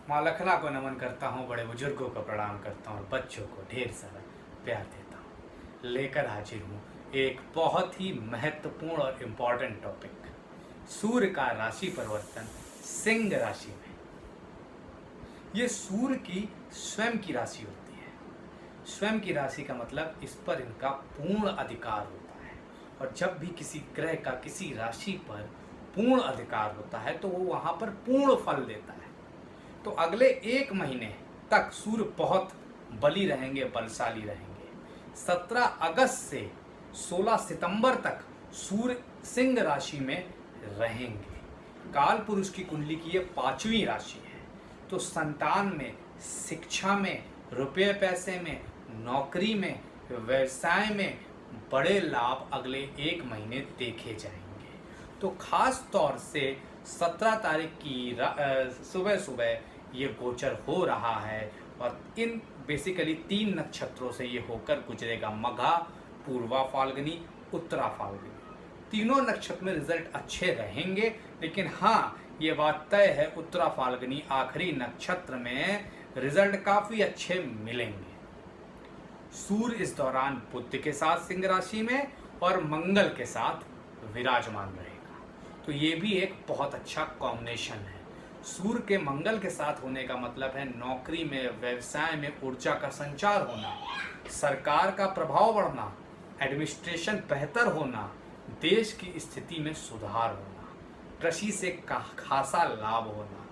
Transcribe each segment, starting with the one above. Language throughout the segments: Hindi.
माँ लखना को नमन करता हूँ, बड़े बुजुर्गों को प्रणाम करता हूँ और बच्चों को ढेर सारा प्यार देता हूँ। लेकर हाजिर हूँ एक बहुत ही महत्वपूर्ण और इम्पॉर्टेंट टॉपिक, सूर्य का राशि परिवर्तन सिंह राशि में। ये सूर्य की स्वयं की राशि होती है। स्वयं की राशि का मतलब इस पर इनका पूर्ण अधिकार होता है, और जब भी किसी ग्रह का किसी राशि पर पूर्ण अधिकार होता है तो वो वहाँ पर पूर्ण फल देता है। तो अगले 1 महीने तक सूर्य बहुत बली रहेंगे, बलशाली रहेंगे। 17 अगस्त से 16 सितंबर तक सूर्य सिंह राशि में रहेंगे। काल पुरुष की कुंडली की ये 5वीं राशि है। तो संतान में, शिक्षा में, रुपये पैसे में, नौकरी में, व्यवसाय में बड़े लाभ अगले 1 महीने देखे जाएंगे। तो खास तौर से 17 तारीख की सुबह सुबह ये गोचर हो रहा है, और इन बेसिकली 3 नक्षत्रों से ये होकर गुजरेगा, मघा, पूर्वा फाल्गुनी, उत्तरा फाल्गुनी। तीनों नक्षत्र में रिजल्ट अच्छे रहेंगे, लेकिन हाँ ये बात तय है उत्तरा फाल्गुनी आखिरी नक्षत्र में रिजल्ट काफ़ी अच्छे मिलेंगे। सूर्य इस दौरान बुध के साथ सिंह राशि में और मंगल के साथ विराजमान रहेगा। तो ये भी एक बहुत अच्छा कॉम्बिनेशन है। सूर्य के मंगल के साथ होने का मतलब है नौकरी में, व्यवसाय में ऊर्जा का संचार होना, सरकार का प्रभाव बढ़ना, एडमिनिस्ट्रेशन बेहतर होना, देश की स्थिति में सुधार होना, कृषि से खासा लाभ होना,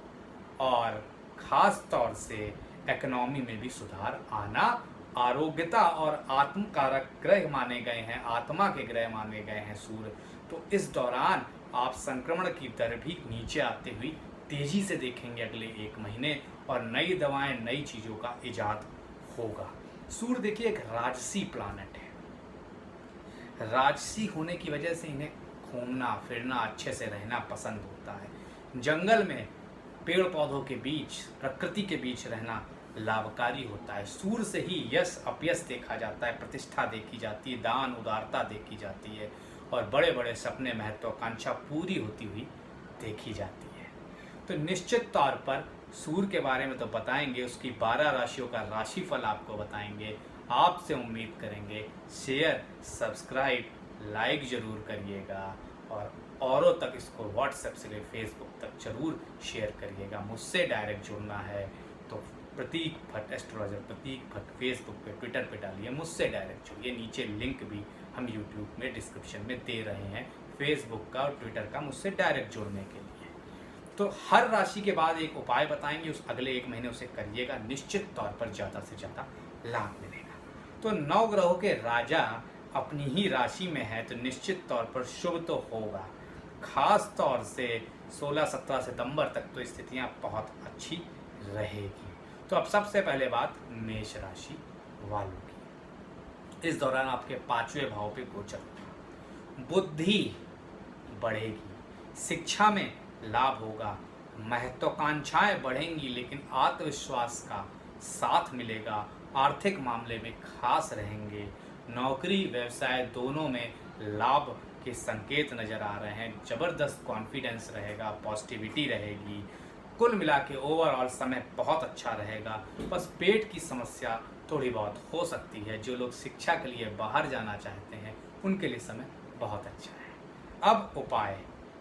और खास तौर से इकोनॉमी में भी सुधार आना। आरोग्यता और आत्मकारक ग्रह माने गए हैं, आत्मा के ग्रह माने गए हैं सूर्य। तो इस दौरान आप संक्रमण की दर भी नीचे आते हुई तेजी से देखेंगे अगले 1 महीने, और नई दवाएं, नई चीज़ों का इजाद होगा। सूर्य देखिए एक राजसी प्लानट है। राजसी होने की वजह से इन्हें घूमना फिरना, अच्छे से रहना पसंद होता है। जंगल में, पेड़ पौधों के बीच, प्रकृति के बीच रहना लाभकारी होता है। सूर्य से ही यश अपयश देखा जाता है, प्रतिष्ठा देखी जाती है, दान उदारता देखी जाती है, और बड़े बड़े सपने, महत्वाकांक्षा पूरी होती हुई देखी जाती है। तो निश्चित तौर पर सूर्य के बारे में तो बताएंगे, उसकी 12 राशियों का राशिफल आपको बताएंगे। आपसे उम्मीद करेंगे शेयर, सब्सक्राइब, लाइक जरूर करिएगा, और औरों तक इसको व्हाट्सएप से लेकर फेसबुक तक जरूर शेयर करिएगा। मुझसे डायरेक्ट जुड़ना है तो प्रतीक भट्ट एस्ट्रोलॉजर, प्रतीक भट्ट फेसबुक पे, ट्विटर पे डालिए, मुझसे डायरेक्ट जुड़िए। नीचे लिंक भी हम यूट्यूब में डिस्क्रिप्शन में दे रहे हैं, फेसबुक का और ट्विटर का, मुझसे डायरेक्ट जुड़ने के लिए। तो हर राशि के बाद एक उपाय बताएंगे, उस अगले 1 महीने उसे करिएगा, निश्चित तौर पर ज़्यादा से ज़्यादा लाभ मिलेगा। तो 9 ग्रहों के राजा अपनी ही राशि में है, तो निश्चित तौर पर शुभ तो होगा। खास तौर से 16-17 सितंबर तक तो स्थितियाँ बहुत अच्छी रहेगी। तो अब सबसे पहले बात मेष राशि वालों की। इस दौरान आपके 5वें भाव पे गोचर होगा, बुद्धि बढ़ेगी, शिक्षा में लाभ होगा, महत्वाकांक्षाएं बढ़ेंगी, लेकिन आत्मविश्वास का साथ मिलेगा। आर्थिक मामले में खास रहेंगे, नौकरी व्यवसाय दोनों में लाभ के संकेत नज़र आ रहे हैं। ज़बरदस्त कॉन्फिडेंस रहेगा, पॉजिटिविटी रहेगी। कुल मिला के ओवरऑल समय बहुत अच्छा रहेगा। बस पेट की समस्या थोड़ी बहुत हो सकती है। जो लोग शिक्षा के लिए बाहर जाना चाहते हैं उनके लिए समय बहुत अच्छा है। अब उपाय,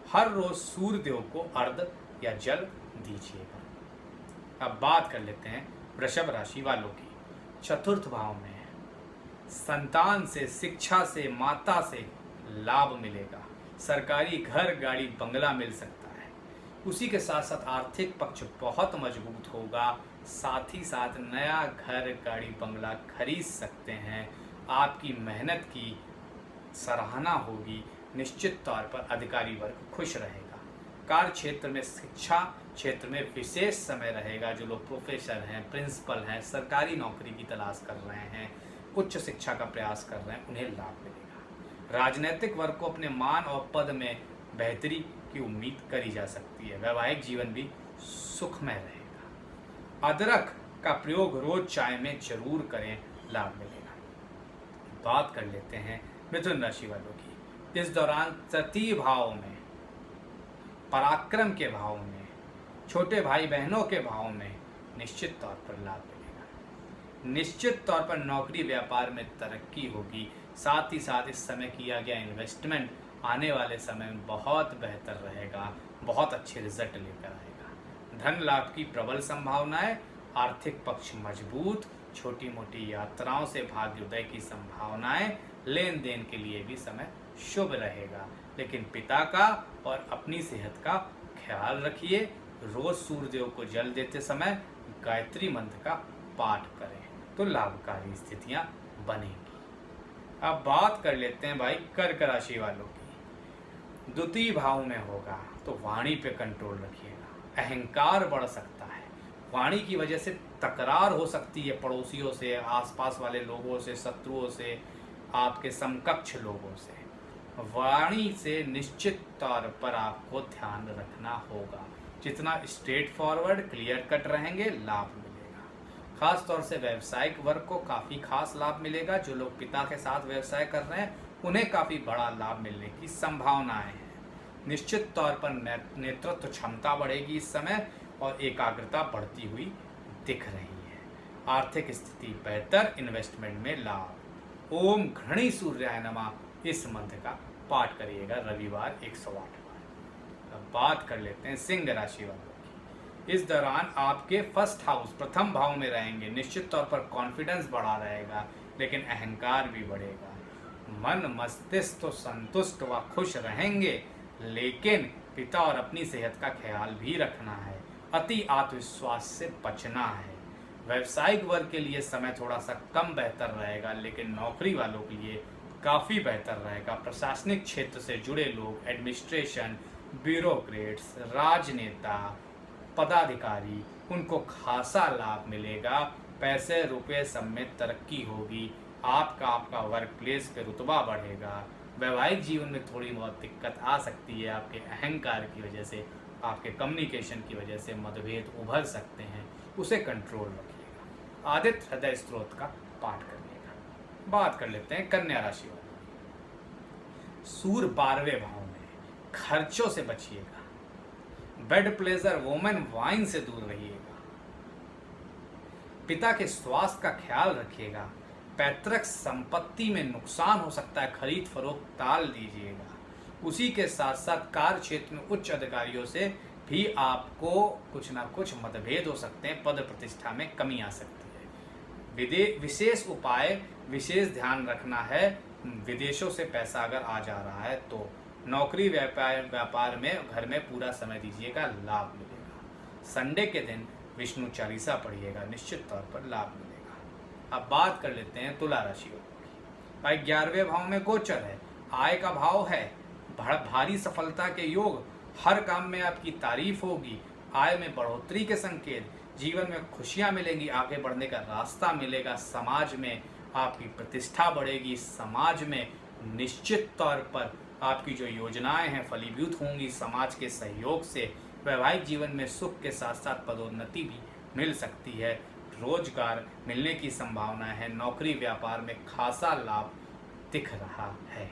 हर रोज सूर्य देव को अर्घ्य या जल दीजिएगा। अब बात कर लेते हैं वृषभ राशि वालों की। चतुर्थ भाव में है, संतान से, शिक्षा से, माता से लाभ मिलेगा। सरकारी घर, गाड़ी, बंगला मिल सकता है। उसी के साथ साथ आर्थिक पक्ष बहुत मजबूत होगा। साथ ही साथ नया घर, गाड़ी, बंगला खरीद सकते हैं। आपकी मेहनत की सराहना होगी। निश्चित तौर पर अधिकारी वर्ग खुश रहेगा। कार्य क्षेत्र में, शिक्षा क्षेत्र में विशेष समय रहेगा। जो लोग प्रोफेसर हैं, प्रिंसिपल हैं, सरकारी नौकरी की तलाश कर रहे हैं, उच्च शिक्षा का प्रयास कर रहे हैं, उन्हें लाभ मिलेगा। राजनीतिक वर्ग को अपने मान और पद में बेहतरी की उम्मीद करी जा सकती है। वैवाहिक जीवन भी सुखमय रहेगा। अदरक का प्रयोग रोज चाय में जरूर करें, लाभ मिलेगा। बात कर लेते हैं मिथुन राशि वालों की। इस दौरान तृतीय भाव में, पराक्रम के भाव में छोटे भाई बहनों के भाव में निश्चित तौर पर लाभ मिलेगा। निश्चित तौर पर नौकरी व्यापार में तरक्की होगी। साथ ही साथ इस समय किया गया इन्वेस्टमेंट आने वाले समय में बहुत बेहतर रहेगा, बहुत अच्छे रिजल्ट लेकर आएगा। धन लाभ की प्रबल संभावनाएं, आर्थिक पक्ष मजबूत, छोटी मोटी यात्राओं से भाग्योदय की संभावनाएं, लेन देन के लिए भी समय शुभ रहेगा। लेकिन पिता का और अपनी सेहत का ख्याल रखिए। रोज सूर्यदेव को जल देते समय गायत्री मंत्र का पाठ करें तो लाभकारी स्थितियां बनेंगी। अब बात कर लेते हैं भाई कर्क राशि वालों की। द्वितीय भाव में होगा तो वाणी पे कंट्रोल रखिएगा। अहंकार बढ़ सकता है, वाणी की वजह से तकरार हो सकती है पड़ोसियों से, आसपास वाले लोगों से, शत्रुओं से, आपके समकक्ष लोगों से। वाणी से निश्चित तौर पर आपको ध्यान रखना होगा। जितना स्ट्रेट फॉरवर्ड क्लियर कट रहेंगे लाभ मिलेगा। खास तौर से व्यावसायिक वर्ग को काफ़ी खास लाभ मिलेगा। जो लोग पिता के साथ व्यवसाय कर रहे हैं उन्हें काफ़ी बड़ा लाभ मिलने की संभावनाएं हैं। निश्चित तौर पर नेतृत्व क्षमता बढ़ेगी इस समय और एकाग्रता बढ़ती हुई दिख रही है। आर्थिक स्थिति बेहतर, इन्वेस्टमेंट में लाभ। ओम घृणी सूर्याय नमः इस मंत्र का पाठ करिएगा रविवार 108 बार। अब बात कर लेते हैं सिंह राशि वालों की। इस दौरान आपके फर्स्ट हाउस प्रथम भाव में रहेंगे। निश्चित तौर पर कॉन्फिडेंस बढ़ा रहेगा, लेकिन अहंकार भी बढ़ेगा। मन मस्तिष्क तो संतुष्ट व खुश रहेंगे, लेकिन पिता और अपनी सेहत का ख्याल भी रखना है। अति आत्मविश्वास से बचना है। व्यावसायिक वर्ग के लिए समय थोड़ा सा कम बेहतर रहेगा, लेकिन नौकरी वालों के लिए काफ़ी बेहतर रहेगा। प्रशासनिक क्षेत्र से जुड़े लोग, एडमिनिस्ट्रेशन, ब्यूरोक्रेट्स, राजनेता, पदाधिकारी, उनको खासा लाभ मिलेगा। पैसे रुपए सब में तरक्की होगी। आपका वर्क प्लेस पे रुतबा बढ़ेगा। वैवाहिक जीवन में थोड़ी बहुत दिक्कत आ सकती है आपके अहंकार की वजह से, आपके कम्युनिकेशन की वजह से मतभेद उभर सकते हैं, उसे कंट्रोल रखिएगा। आदित्य हृदय स्त्रोत का पाठ करिएगा। बात कर लेते हैं कन्या राशि वालों। सूर्य 12वें भाव में, खर्चों से बचिएगा। बेड प्लेजर, वोमेन वाइन से दूर रहिएगा। पिता के स्वास्थ्य का ख्याल रखिएगा। पैतृक संपत्ति में नुकसान हो सकता है, खरीद फरोख्त टाल दीजिएगा। उसी के साथ साथ कार्य क्षेत्र में उच्च अधिकारियों से भी आपको कुछ ना कुछ मतभेद हो सकते हैं, पद प्रतिष्ठा में कमी आ सकती है। विशेष उपाय, विशेष ध्यान रखना है। विदेशों से पैसा अगर आ जा रहा है तो नौकरी व्यापार में घर में पूरा समय दीजिएगा, लाभ मिलेगा। संडे के दिन विष्णु चालीसा पढ़िएगा, निश्चित तौर पर लाभ मिलेगा। अब बात कर लेते हैं तुला राशि वालों की। भाई 11वें भाव में गोचर है, आय का भाव है, भारी सफलता के योग, हर काम में आपकी तारीफ होगी, आय में बढ़ोतरी के संकेत, जीवन में खुशियां मिलेंगी, आगे बढ़ने का रास्ता मिलेगा, समाज में आपकी प्रतिष्ठा बढ़ेगी, समाज में निश्चित तौर पर आपकी जो योजनाएं हैं फलीभूत होंगी समाज के सहयोग से। वैवाहिक जीवन में सुख के साथ साथ पदोन्नति भी मिल सकती है, रोजगार मिलने की संभावना है। नौकरी व्यापार में खासा लाभ दिख रहा है।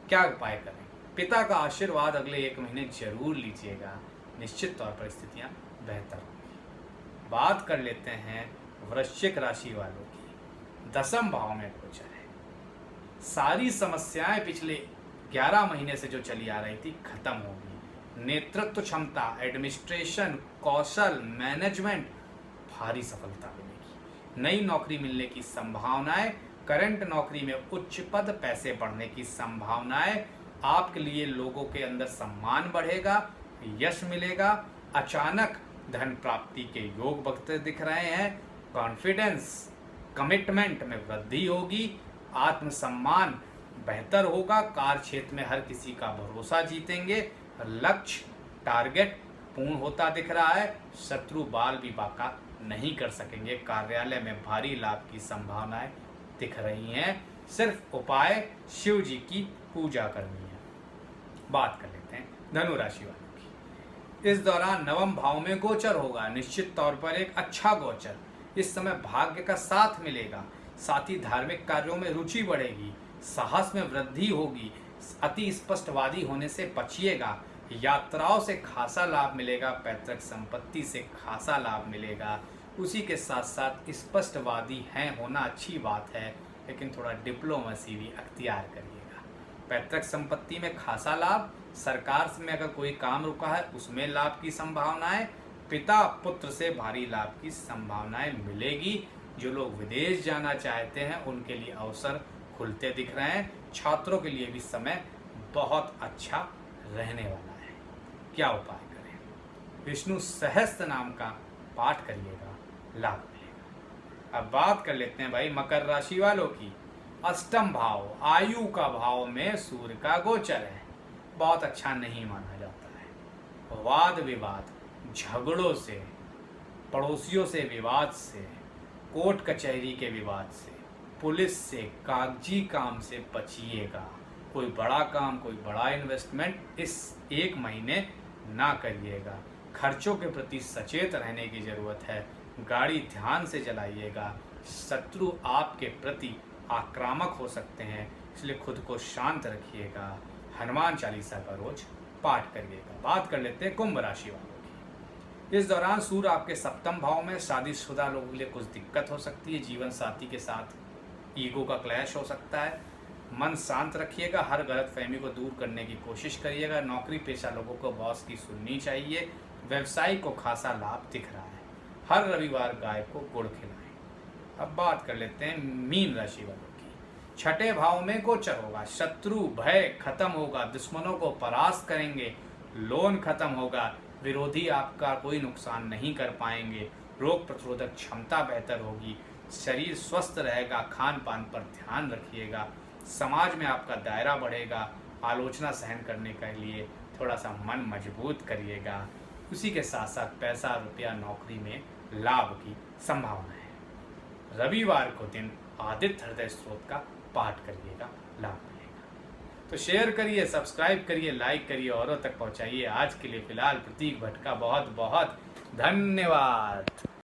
क्या उपाय करें? पिता का आशीर्वाद अगले 1 महीने जरूर लीजिएगा, निश्चित तौर पर स्थितियां बेहतर होंगी। बात कर लेते हैं वृश्चिक राशि वालों की। 10वें भाव में गोचर है। सारी समस्याएं पिछले 11 महीने से जो चली आ रही थी खत्म होगी। नेतृत्व क्षमता, एडमिनिस्ट्रेशन, कौशल, मैनेजमेंट, भारी सफलता मिलेगी। नई नौकरी मिलने की संभावनाएं, करंट नौकरी में उच्च पद, पैसे बढ़ने की संभावनाएं, आपके लिए लोगों के अंदर सम्मान बढ़ेगा, यश मिलेगा, अचानक धन प्राप्ति के योग बढ़ते दिख रहे हैं। कॉन्फिडेंस, कमिटमेंट में वृद्धि होगी, आत्मसम्मान बेहतर होगा, कार्य क्षेत्र में हर किसी का भरोसा जीतेंगे, लक्ष्य टारगेट पूर्ण होता दिख रहा है, शत्रु बाल भी बाका नहीं कर सकेंगे। कार्यालय में भारी लाभ की संभावनाएं दिख रही हैं। सिर्फ उपाय शिव जी की पूजा करनी है। बात कर लेते हैं धनु राशि वालों की। इस दौरान 9वें भाव में गोचर होगा, निश्चित तौर पर एक अच्छा गोचर। इस समय भाग्य का साथ मिलेगा, साथ ही धार्मिक कार्यों में रुचि बढ़ेगी, साहस में वृद्धि होगी। अति स्पष्टवादी होने से बचिएगा। यात्राओं से खासा लाभ मिलेगा, पैतृक संपत्ति से खासा लाभ मिलेगा। उसी के साथ साथ स्पष्टवादी हैं होना अच्छी बात है, लेकिन थोड़ा डिप्लोमेसी भी अख्तियार करिएगा। पैतृक संपत्ति में खासा लाभ, सरकार में अगर कोई काम रुका है उसमें लाभ की संभावनाएं, पिता पुत्र से भारी लाभ की संभावनाएं मिलेगी। जो लोग विदेश जाना चाहते हैं उनके लिए अवसर खुलते दिख रहे हैं। छात्रों के लिए भी समय बहुत अच्छा रहने वाला है। क्या उपाय करें? विष्णु सहस्त्र नाम का पाठ करिएगा, लाभ मिलेगा। अब बात कर लेते हैं भाई मकर राशि वालों की। अष्टम भाव, आयु का भाव में सूर्य का गोचर है, बहुत अच्छा नहीं माना जाता है। वाद विवाद, झगड़ों से, पड़ोसियों से विवाद से, कोर्ट कचहरी के विवाद से, पुलिस से, कागजी काम से बचिएगा। कोई बड़ा काम, कोई बड़ा इन्वेस्टमेंट इस एक महीने ना करिएगा। खर्चों के प्रति सचेत रहने की ज़रूरत है। गाड़ी ध्यान से चलाइएगा। शत्रु आपके प्रति आक्रामक हो सकते हैं, इसलिए खुद को शांत रखिएगा। हनुमान चालीसा का रोज पाठ करिएगा। बात कर लेते हैं कुंभ राशि वालों की। इस दौरान सूर्य आपके सप्तम भाव में, शादीशुदा लोगों के लिए कुछ दिक्कत हो सकती है। जीवन साथी के साथ ईगो का क्लैश हो सकता है। मन शांत रखिएगा, हर गलत फहमी को दूर करने की कोशिश करिएगा। नौकरी पेशा लोगों को बॉस की सुननी चाहिए। व्यवसाय को खासा लाभ दिख रहा है। हर रविवार गाय को गुड़ खिलाएं। अब बात कर लेते हैं मीन राशि वालों की। छठे भाव में गोचर होगा, शत्रु भय खत्म होगा, दुश्मनों को परास्त करेंगे, लोन खत्म होगा, विरोधी आपका कोई नुकसान नहीं कर पाएंगे, रोग प्रतिरोधक क्षमता बेहतर होगी, शरीर स्वस्थ रहेगा। खान पान पर ध्यान रखिएगा। समाज में आपका दायरा बढ़ेगा। आलोचना सहन करने के लिए थोड़ा सा मन मजबूत करिएगा। उसी के साथ साथ पैसा रुपया नौकरी में लाभ की संभावना है। रविवार को दिन आदित्य हृदय स्त्रोत का पाठ करिएगा, लाभ मिलेगा। तो शेयर करिए, सब्सक्राइब करिए, लाइक करिए, औरों तक पहुंचाइए। आज के लिए फिलहाल प्रतीक भट्ट का बहुत बहुत धन्यवाद।